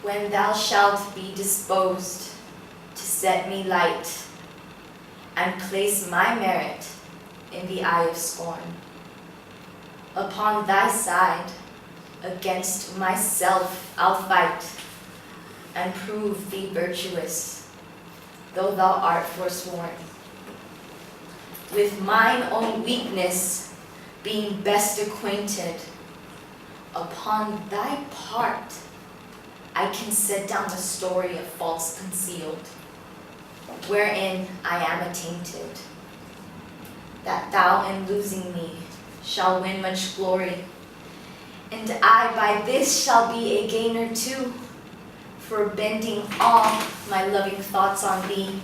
When thou shalt be disposed to set me light, and place my merit in the eye of scorn, upon thy side against myself I'll fight, and prove thee virtuous, though thou art forsworn. With mine own weakness being best acquainted, upon thy part I can set down a story of false concealed, wherein I am attainted, that thou in losing me shall win much glory, and I by this shall be a gainer too, for bending all my loving thoughts on thee,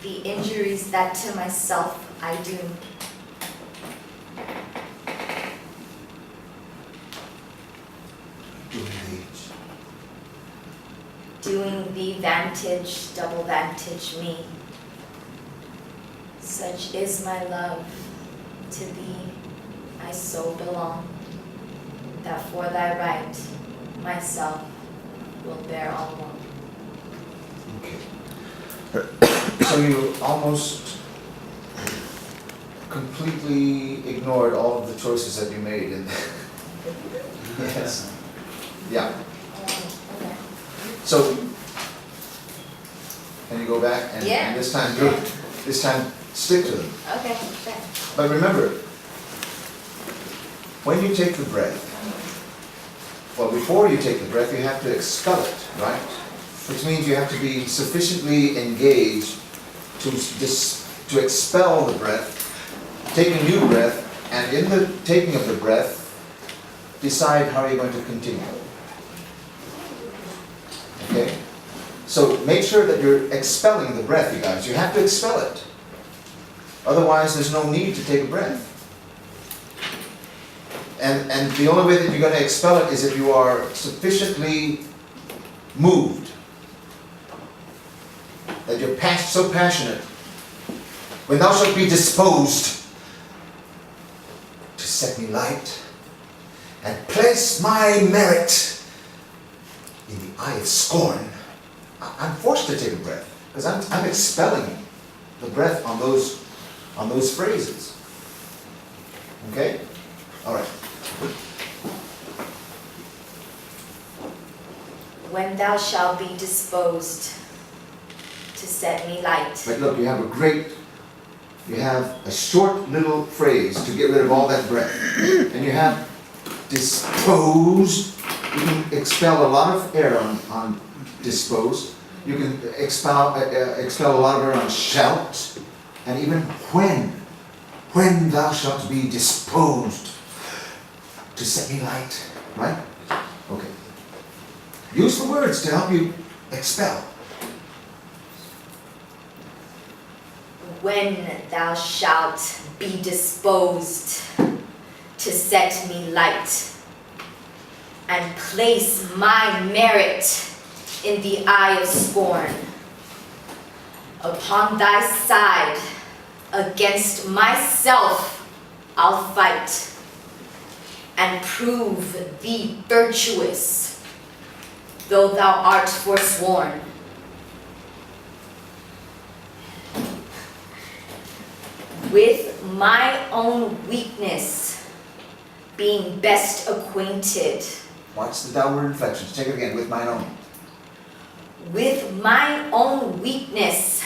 the injuries that to myself I do. Doing thee vantage, double vantage me. Such is my love, to thee I so belong, that for thy right myself will bear all wrong. Okay. So you almost completely ignored all of the choices that you made in yes. Yeah. Okay. So can you go back and, Yeah. and this time do it? This time stick to them. Okay, sure. But remember, when you take the breath, well, before you take the breath, you have to expel it, right? Which means you have to be sufficiently engaged to expel the breath, take a new breath, and in the taking of the breath, decide how you're going to continue. Okay? So make sure that you're expelling the breath, you guys. You have to expel it. Otherwise, there's no need to take a breath. And the only way that you're going to expel it is if you are sufficiently moved, that you're so passionate. When thou shalt be disposed to set me light, and place my merit in the eye of scorn, I'm forced to take a breath, because I'm expelling the breath on those phrases. Okay? All right. When thou shalt be disposed to set me light. But look, you have a short little phrase to get rid of all that breath. And you have disposed. You can expel a lot of air on disposed. You can expel a lot of air on shout. And even when thou shalt be disposed to set me light. Right? Okay. Use the words to help you expel. When thou shalt be disposed to set me light, and place my merit in the eye of scorn, upon thy side against myself I'll fight, and prove thee virtuous, though thou art forsworn. With my own weakness being best acquainted. Watch the downward inflections. Take it again, with mine own. With my own weakness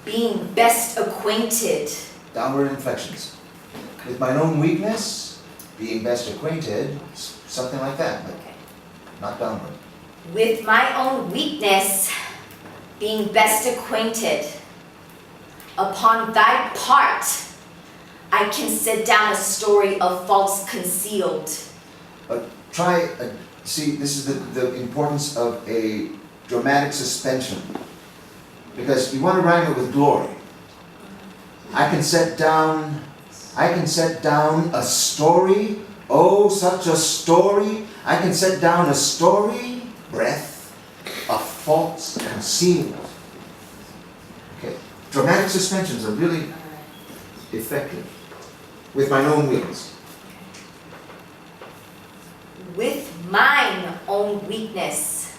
being best acquainted. Downward inflections. With mine own weakness being best acquainted, something like that, but Okay. not downward. With my own weakness being best acquainted, upon thy part I can set down a story of false concealed. But try, see, this is the importance of a dramatic suspension. Because you want to rhyme it with glory. I can set down a story, oh, such a story. I can set down a story, breath, of false concealed. Okay, dramatic suspensions are really effective. With mine own weakness. With mine own weakness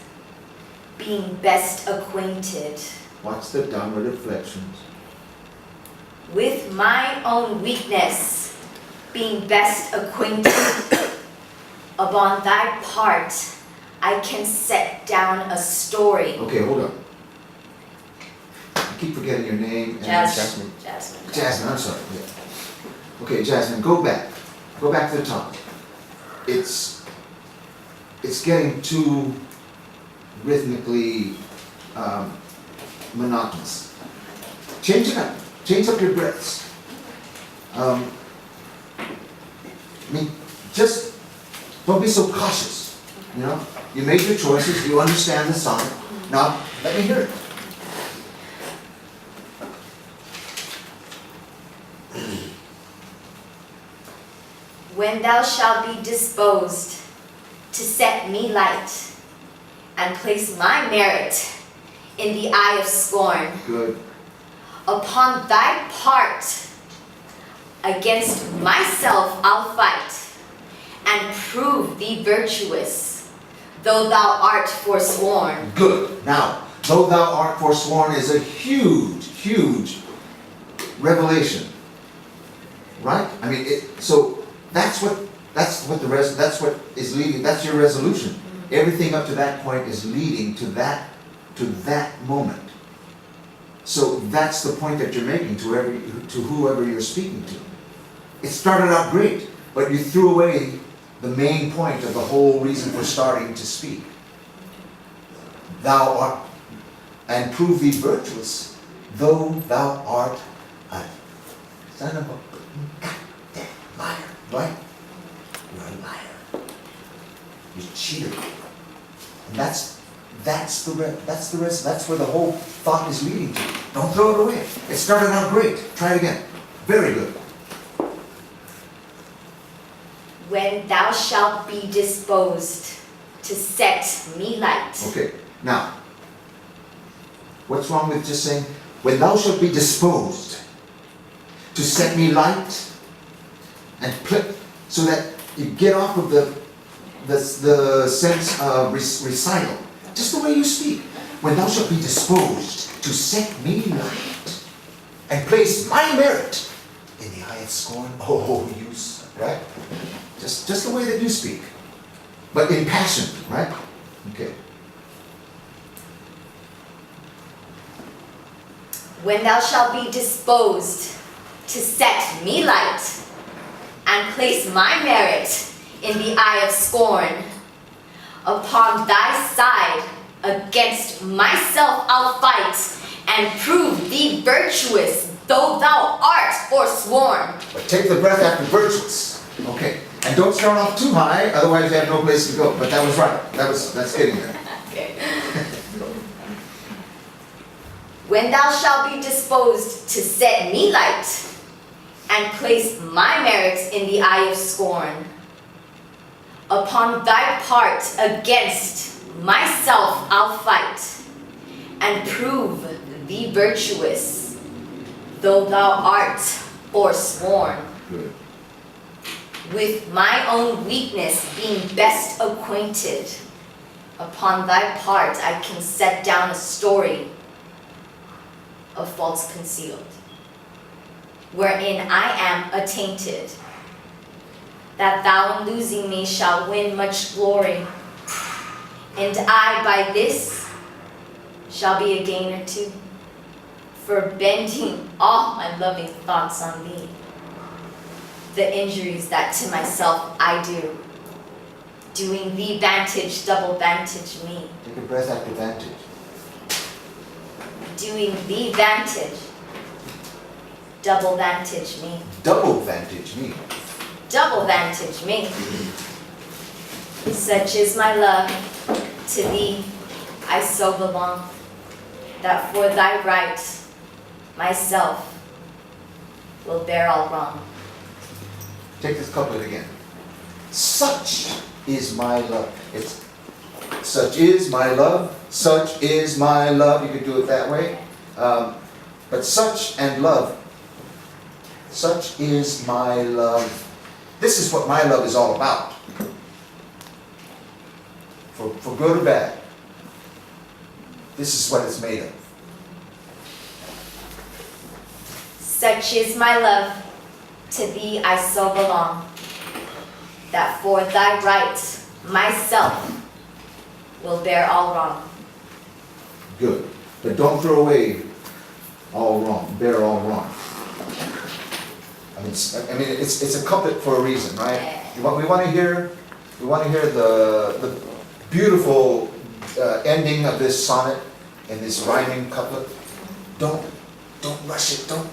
being best acquainted. Watch the downward inflections. With my own weakness, being best acquainted. Upon thy part, I can set down a story. Okay, hold on. I keep forgetting your name. And Jasmine. Jasmine, I'm sorry. Yeah. Okay, Jasmine, go back. Go back to the top. It's getting too rhythmically monotonous. Change it up. Change up your breaths. I mean, just don't be so cautious. You know, you made your choices. You understand the song. Now, let me hear it. When thou shalt be disposed to set me light and place my merit in the eye of scorn. Good. Upon thy part, against myself I'll fight and prove thee virtuous, though thou art forsworn. Good. Now, though thou art forsworn is a huge, huge revelation, right? I mean, so that's what is leading. That's your resolution. Everything up to that point is leading to that moment. So that's the point that you're making to whoever you're speaking to. It started out great, but you threw away the main point of the whole reason for starting to speak. Thou art, and prove thee virtuous, though thou art a son of a goddamn liar, right? You're a liar. You cheated. And that's where the whole thought is leading to. Don't throw it away. It started out great. Try it again. Very good. When thou shalt be disposed to set me light. Okay. Now, what's wrong with just saying, when thou shalt be disposed to set me light, and so that you get off of the sense of recital, just the way you speak. When thou shalt be disposed to set me light and place my merit in the eye of scorn. Oh, you son, right? Just the way that you speak, but in passion, right? Okay. When thou shalt be disposed to set me light and place my merit in the eye of scorn, upon thy side against myself I'll fight and prove thee virtuous, though thou art forsworn. But take the breath after virtuous. Okay. And don't start off too high, otherwise you have no place to go. But that was right. That's getting there. Okay. When thou shalt be disposed to set me light and place my merits in the eye of scorn, upon thy part against myself I'll fight and prove thee virtuous, though thou art forsworn. Good. With my own weakness being best acquainted, upon thy part I can set down a story of faults concealed, wherein I am attainted, that thou in losing me shalt win much glory, and I by this shall be a gainer too, for bending all my loving thoughts on thee. The injuries that to myself I do, doing thee vantage, double vantage me. Take a breath after vantage. Doing thee vantage, double vantage me. Double vantage me. Double vantage me. Such is my love, to thee I so belong, that for thy right myself will bear all wrong. Take this couplet again. Such is my love. It's such is my love. Such is my love. You could do it that way. But such and love. Such is my love. This is what my love is all about. For good or bad. This is what it's made of. Such is my love, to thee I so belong, that for thy right myself will bear all wrong. Good. But don't throw away all wrong, bear all wrong. I mean, it's a couplet for a reason, right? We want to hear the beautiful ending of this sonnet in this rhyming couplet. Don't rush it. Don't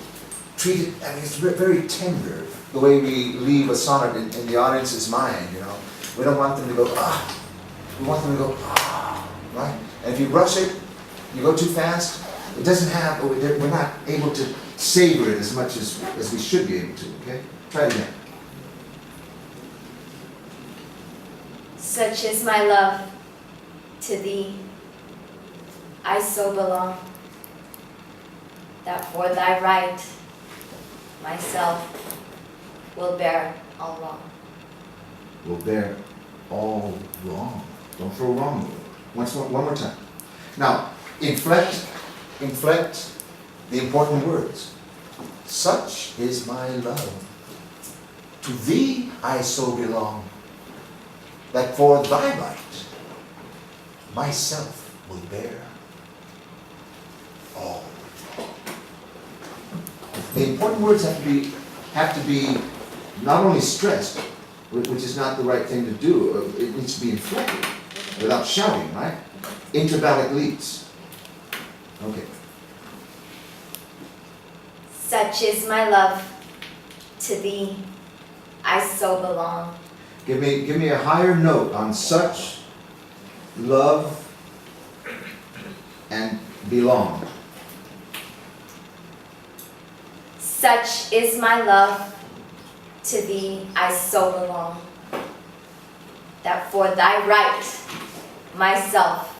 treat it. I mean, it's very tender the way we leave a sonnet in the audience's mind. You know, we don't want them to go ah. We want them to go ah, right? And if you rush it, you go too fast. It doesn't have. We're not able to savor it as much as we should be able to. Okay, try it again. Such is my love, to thee I so belong, that for thy right myself will bear all wrong. Will bear all wrong. Don't throw wrong away. One more time. Now, inflect the important words. Such is my love. To thee I so belong, that for thy right myself will bear all wrong. The important words have to be not only stressed, which is not the right thing to do. It needs to be inflected without shouting, right? Intervallic leads. Okay. Such is my love, to thee I so belong. Give me a higher note on such, love, and belong. Such is my love, to thee I so belong, that for thy right myself